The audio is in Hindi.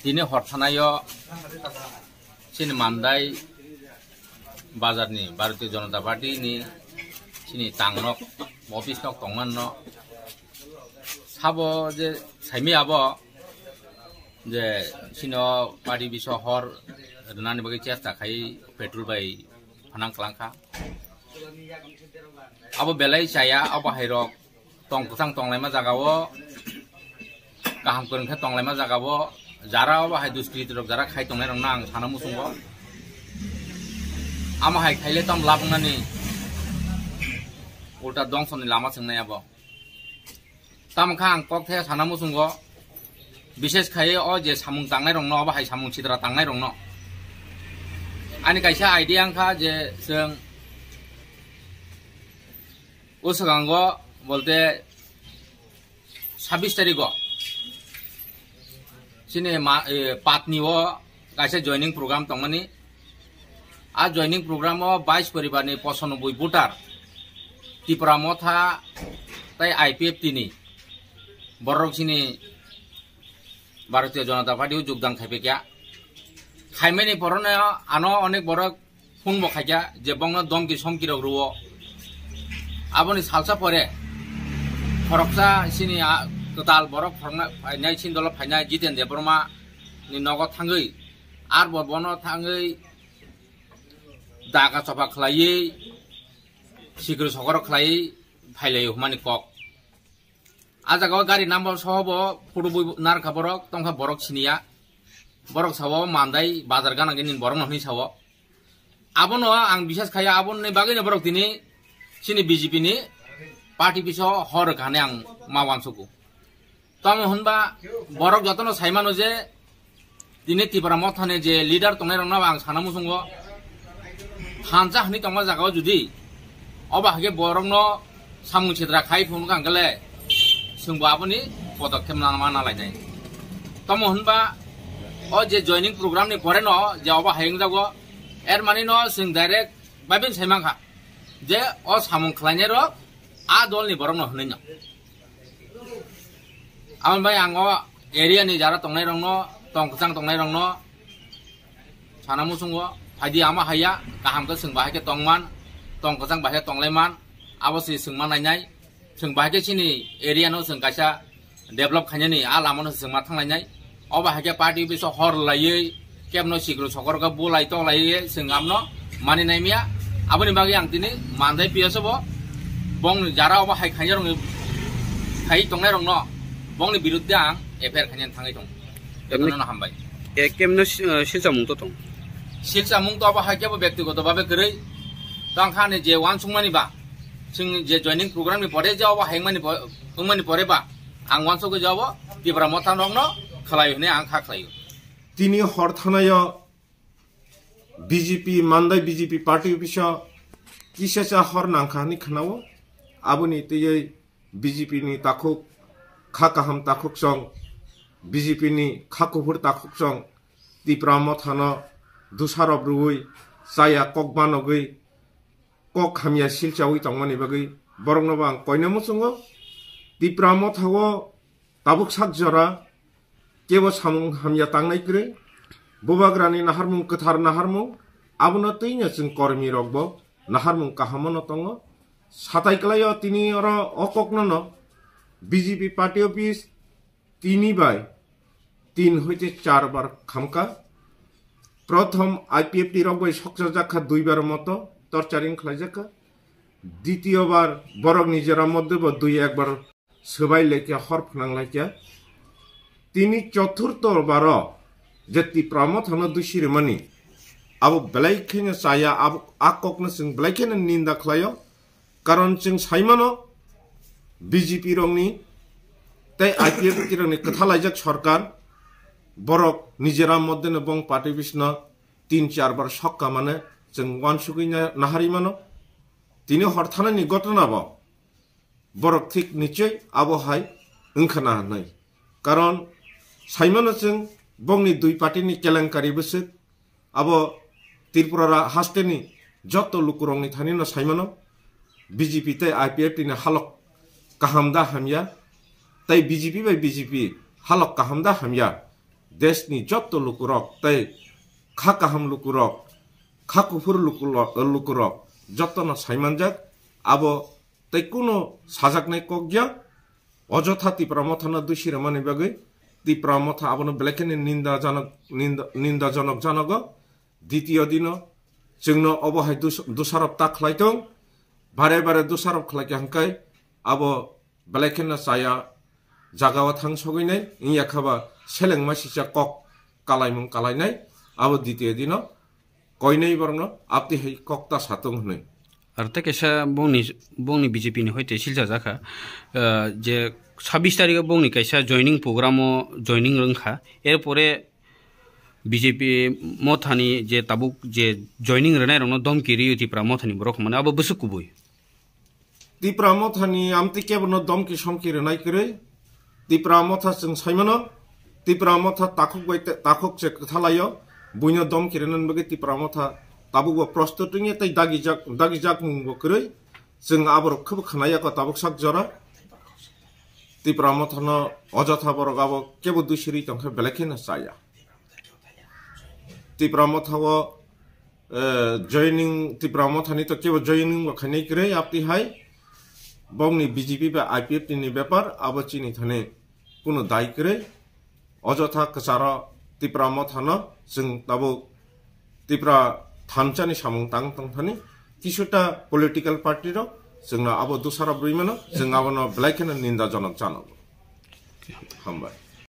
Dini horthanayo sini mandai bazar ni Bharatiya Janata Party ni sini tangnok office nok tongman no sabo je saimi abo je sino party biso hor nani bagi chesta khai petrol bai phanang klangkha abo belai saya abo hairok tong kusang tonglai ma jagawo kaham kurang kha tonglai ma jagawo jara abo hai duskrit rok jara khai tonglai rong nang sana musungo ama hai khaile tom labnani ulta dongson ni lama sengnai abo tam khang kok the sana musungo বিশেষ খাই ও যে সামুং তাংনাই রং ন বা হাই সামুং চিত্রা তাংনাই রং ন আনি কাইসা আইডিয়া আংখা যে जों उसगांग बोलते 26 तारिख सिने पातनी वो काइसा जॉइनिंग प्रोग्राम तंगमानी आ जॉइनिंग प्रोग्राम 22 परिवार नि 95 भोटार त्रिपुरा मथा ताई आईपीएफ तिनी बरक सिनी Bharatiya Janata Party যোগদান খাইবে কিয়া খাইমেনি পরনে আনো অনেক বড় ফোন বখাইয়া যে বংন দমকি সমকি রগরুও আবনি সালসা পরে ফরকসা সিনি total borok phorna फाइनाय सिन्दल फाइनाय Jiten Debbarma नि नगद थाङै आर बबनो थाङै दागा सफा खलायै सिग्रु सगर खलायै फाइलाय हुमानि कक आजागाव गारि नाम्बार सहबो फटो बय नारखा borok तंखा borok सिनिया borok सावो मान्दाय बाजार गानांगनि borok नहनि सावो आबनो आं बिसास खाया आबननि बागैनो borok दिनि सिनि बीजेपी नि पार्टी बिसो हर गाने आं मावानसुकु तम होनबा borok जतनो साइमानो जे दिनि त्रिपुरा मथाने जे लिडार तंनाय रंना आं सानामु संगो हानजा हनि तंगा जागाव जुदि अबा हागे borokनो सामु क्षेत्रा खाइ फुन गांगले सोंबाबोनि पदक्षेप नामा लायनाय तम होनबा ओ जे जॉइनिंग प्रोग्राम नि परे न जे अबा हायंग जागो एर मानि न जों डाइरेक्ट बाबिन साइमाखा जे ओ सामु खलायनाय र आ दलनि borokनो होनैनो आमन भाई आंगो एरिया नि जारा तंनाय रंनो तंगसां तंनाय रंनो सानामु संगो फायदि आमा हाया गाहामखौ जों बाहायके तंमान तंगसां बाहाय तंलायमान आबसि जोंमा नायनाय जों बाहायके सिनि एरिया नो जों गासा डेभलप खायनायनि आ लामानो जों मा थांलायनाय अ बाहायके पार्टी बिसो हर लायै केबनो सिग्रु सकरगा बुलाय तलायै जों आमनो मानिनाय मिया आबनि बागै आं दिनै मानदाय पियासबो बं जारा अबा हाय खायनाय रंनो खाय तंनाय रंनो बंनि बिरुद्धे आं एफआईआर खायनाय थाङै दं एबनो हामबाय केमनो सिलसा मुंतो दं सिलसा मुंतो अबा हायकेबो व्यक्तिगत भाबे गरै तंखाने जे वान सुंमानि बा जों जे जॉइनिंग प्रोग्राम नि परे जाव हायमानि उमानि परे बा आं वानसोको जाव त्रिपुरा मथा नंनो खलायने आं खाखलायो तिनी हर थानाय बीजेपी मानदाय बीजेपी पार्टी बिसो किसेसा हर नांखानि खनाव आबुनि तयै बीजेपी नि ताखु खाकाहाम ताखुक सं बीजेपी नि खाकुफुर ताखुक सं त्रिपुरा मथानो दुसारब रुई साया ककबानगै कक हामिया सिलचावै तंमानि बागै बरंनोबा आं कयनमु संगो त्रिपुरा मथावो ताबुक साकजरा केबो सामुं हामिया तांनाय करे बुबाग्रानि नाहारमुं कथार नाहारमुं आबुनो तैनो जों कर्मी रकबो नाहारमुं काहामनो तंगो साताइकलायो तिनि अर अककनो बीजेपी पार्टी ऑफिस 3/3 হইতে 4 বার খামকা প্রথম আইপিএফ টি রকবই সকসা জাখা 2 বার মতো টর্চারিং খাইজাকা দ্বিতীয়বার বরক নিজেরা মধ্যে 2-1 বার সবাই লেকে হর ফনাংলাইকা তিনি চতুর্থবার যে ত্রিপুরা থানা দুশিরমানি আবু বেলাইখেনে চায়া আবু আককনো जों বেলাইখেনে নিন্দা খালাयो কারণ जों সাইমানো बीजेपी रंगनी तै आईपीएफ रंगनी कथालायजक सरकार बरक निजेरा मध्य बंग पार्टी बिसनो 3-4 बार सक्का माने जों वानसुकै नाहारि मानो तिनि हरथानायनि घटनाबो बरक थिक निश्चय आबहाय ओंखाना हानाय कारण साइमानो जों बंगनि दुइ पार्टीनि केलेंकारि बोसोर आबो त्रिपुरा हास्टेनि जत लुकुरंनि थानिनो साइमानो बीजेपी तै आईपीएफ तिनि हालक काहामदा हामिया तै बीजेपी बाय बीजेपी हालक काहामदा हामिया desni jotto lukurok tei khakaham lukurok khakufur lukurok jotto no saimanjak abo tei kuno sajaknai kokgya অযথা তীব্রমথানা দোষী রমানি বাগে তীব্রমথা আবনো বেলেকেনি নিন্দাজনক জানগ দ্বিতীয় দিন जोंनो अबहाय दोसारब ताख्लायदों बारे बारे दोसारब खालायके हांखाय आबो बेलेकेना जाया जागावा थांसगैनाय इयाखाबा सेलें मासिसा कक कालायमुं कालायनाय आबो द्वितीय दिन कयनै बरनो आपति है ककता सातों हनै आरो केसा बंनि बीजेपी नि हयते सिलजा जाखा जे 26 तारिख बंनि कैसा जॉइनिंग प्रोग्रामो जॉइनिंग रंखा एरपरे बीजेपी मथानी जे ताबुक जे जॉइनिंग रनाय रनो दमकि रियुतिफ्रा मथानी बरक माने आबो बसुकुबुय तिप्रा मथानी आमति केबनो दमकि समकि रनाय करे तिप्रा मथा जों सायमनो तिप्रा मथा ताखुक जे कथालायो बुइनो दमकि रनन बगे तिप्रा मथा ताबुक प्रस्तुतिनि तै दागि जाक मुंगो करे जों आबर खब खनायाको ताबुक साक जरा तिप्रा मथानो अजथा बरक आबो केबो दुसिरि तंखे बेलेकेना जाया तिप्रामथाओ जॉइनिंग तिप्रामथानी तो केवल जॉइनिंग खाने करे आपती हाय बंगनी बीजेपी बा आईपीएफ नि व्यापार आबचिनी थाने कुनो दाय करे अजथा कसारा तिप्रामथानो जों ताबो तिप्रा थानचानि सामुं तां थानि किसुटा पॉलिटिकल पार्टी रो जोंना आबो दुसारा ब्रैमानो जों आबनो ब्लैक एन्ड निंदाजनक जानांगौ हामबाय